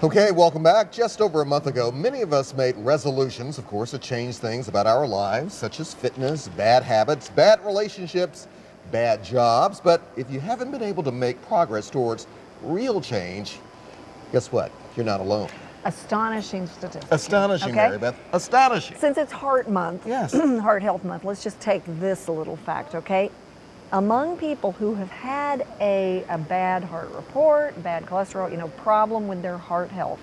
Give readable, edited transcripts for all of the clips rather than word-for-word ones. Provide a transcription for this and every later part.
Okay, welcome back. Just over a month ago, many of us made resolutions, of course, to change things about our lives, such as fitness, bad habits, bad relationships, bad jobs. But if you haven't been able to make progress towards real change, guess what? You're not alone. Astonishing statistics. Astonishing, okay? Mary Beth. Astonishing. Since it's Heart Month, Yes. Heart Health Month, let's just take this little fact, okay? Among people who have had a bad heart report, bad cholesterol, problem with their heart health,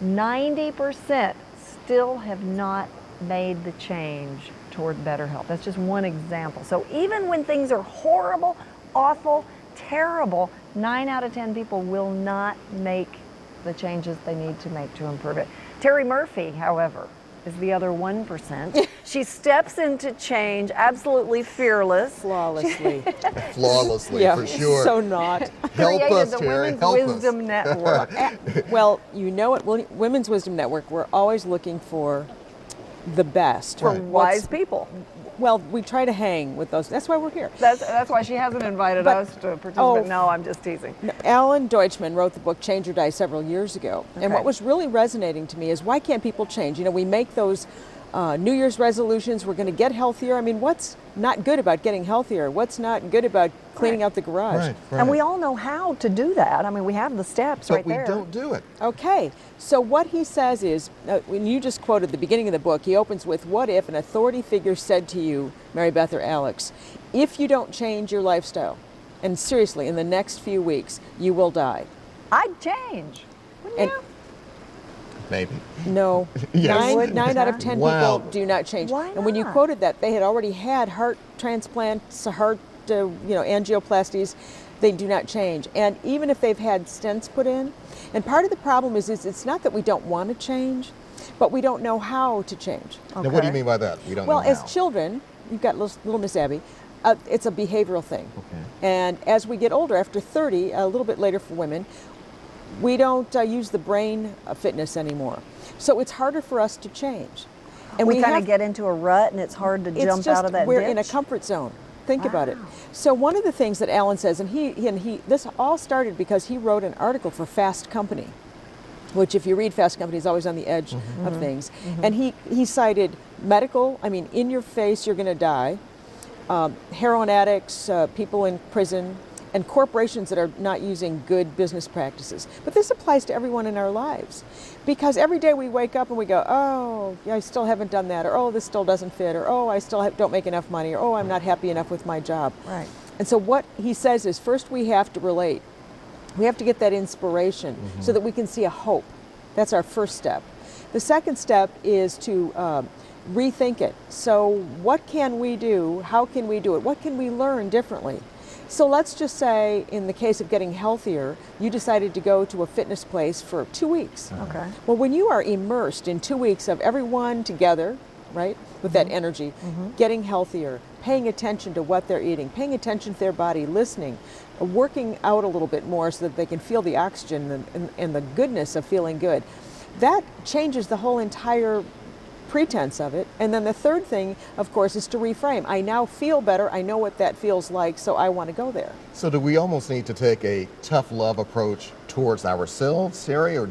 90% still have not made the change toward better health. That's just one example. So even when things are horrible, awful, terrible, 9 out of 10 people will not make the changes they need to make to improve it. Terri Murphy, however, is the other 1%. She steps into change absolutely fearless. Flawlessly. Flawlessly, Yeah, for sure. so not. Help Created us, the Terri. Women's Help Wisdom us. Network. Well, you know it, Women's Wisdom Network, we're always looking for the best. For Right. wise people. Well, we try to hang with those. That's why we're here. That's why she hasn't invited But- us to participate. oh, No, I'm just teasing. Alan Deutschman wrote the book Change or Die several years ago. And Okay. what was really resonating to me is why can't people change? We make those New Year's resolutions, we're going to get healthier. I mean, what's not good about getting healthier? What's not good about cleaning out the garage? Right, right. And we all know how to do that. I mean, we have the steps but right we there. don't do it. Okay, so what he says is, when you just quoted the beginning of the book, he opens with, what if an authority figure said to you, Mary Beth or Alex, if you don't change your lifestyle, and seriously, in the next few weeks, you will die. I'd change. Wouldn't And- you? Maybe. No, Yes. nine out of 10 Wow. people do not change. Why And when you not? quoted that, they had already had heart transplants, heart, angioplasties. They do not change. And even if they've had stents put in, and part of the problem is it's not that we don't want to change, but we don't know how to change. Now, what do you mean by that? We don't Well, know as how. children, you've got little Miss Abby, it's a behavioral thing. Okay. And as we get older, after 30, a little bit later for women, we don't use the brain fitness anymore. So it's harder for us to change. And we kind have- of get into a rut and it's hard to it's jump just out of that we're ditch. in a comfort zone. Think about it. Wow. So one of the things that Alan says, and he this all started because he wrote an article for Fast Company, which if you read Fast Company is always on the edge of things. And he cited medical, in your face, you're going to die, heroin addicts, people in prison, and corporations that are not using good business practices. But this applies to everyone in our lives. Because every day we wake up and we go, oh, I still haven't done that, or oh, this still doesn't fit, or oh, I still don't make enough money, or oh, I'm not happy enough with my job. Right. And so what he says is first we have to relate. We have to get that inspiration so that we can see a hope. That's our first step. The second step is to rethink it. So what can we do? How can we do it? What can we learn differently? So let's just say in the case of getting healthier, you decided to go to a fitness place for 2 weeks. Okay. Well, when you are immersed in 2 weeks of everyone together, right, with that energy, getting healthier, paying attention to what they're eating, paying attention to their body, listening, working out a little bit more so that they can feel the oxygen and the goodness of feeling good, that changes the whole entire pretense of it. And then the third thing, of course, is to reframe. I now feel better. I know what that feels like, so I want to go there. So do we almost need to take a tough love approach towards ourselves, Terri, or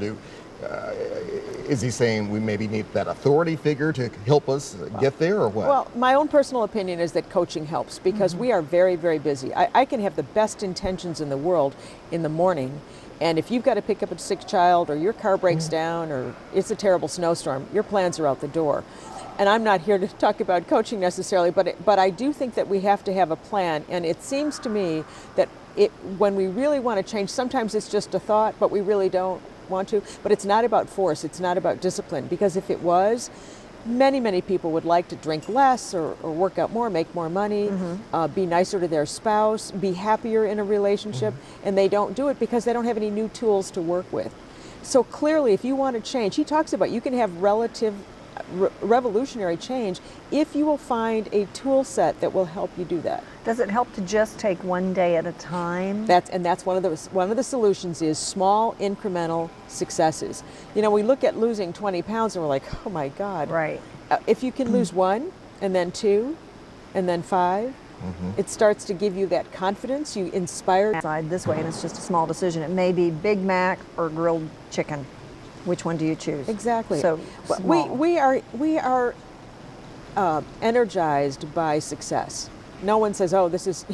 is he saying we maybe need that authority figure to help us get there, or what? Well, my own personal opinion is that coaching helps because we are very, very busy. I can have the best intentions in the world in the morning, and if you've got to pick up a sick child or your car breaks down or it's a terrible snowstorm, your plans are out the door. And I'm not here to talk about coaching necessarily, but I do think that we have to have a plan. And it seems to me that when we really want to change, sometimes it's just a thought, but we really don't want to. But it's not about force. It's not about discipline. Because if it was, many, many people would like to drink less or work out more, make more money, be nicer to their spouse, be happier in a relationship, and they don't do it because they don't have any new tools to work with. So clearly, if you want to change, he talks about you can have revolutionary change if you will find a tool set that will help you do that. Does it help to just take one day at a time? That's one of the solutions is small incremental successes. We look at losing 20 pounds and we're like, oh my God. Right. If you can lose 1 and then 2 and then 5, it starts to give you that confidence. You inspire. Side this way, and it's just a small decision. It may be Big Mac or grilled chicken. Which one do you choose? Exactly. So But small. we are energized by success. No one says, "Oh, this is,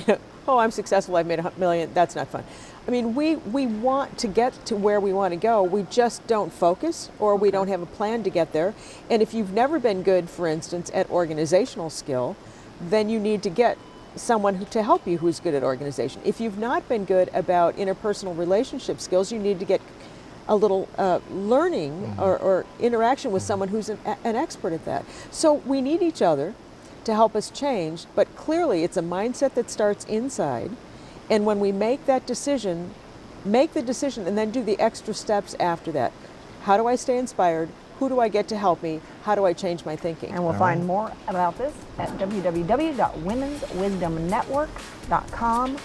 oh, I'm successful. I've made $1 million." That's not fun. I mean, we want to get to where we want to go. We just don't focus, or we don't have a plan to get there. And if you've never been good, for instance, at organizational skill, then you need to get someone to help you who's good at organization. If you've not been good about interpersonal relationship skills, you need to get a little learning or interaction with someone who's an expert at that. So we need each other to help us change, but clearly it's a mindset that starts inside. And when we make that decision, make the decision and then do the extra steps after that. How do I stay inspired? Who do I get to help me? How do I change my thinking? And we'll find more about this at www.womenswisdomnetwork.com.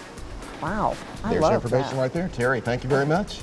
Wow, I There's love your information that. right there. Terri, thank you very much.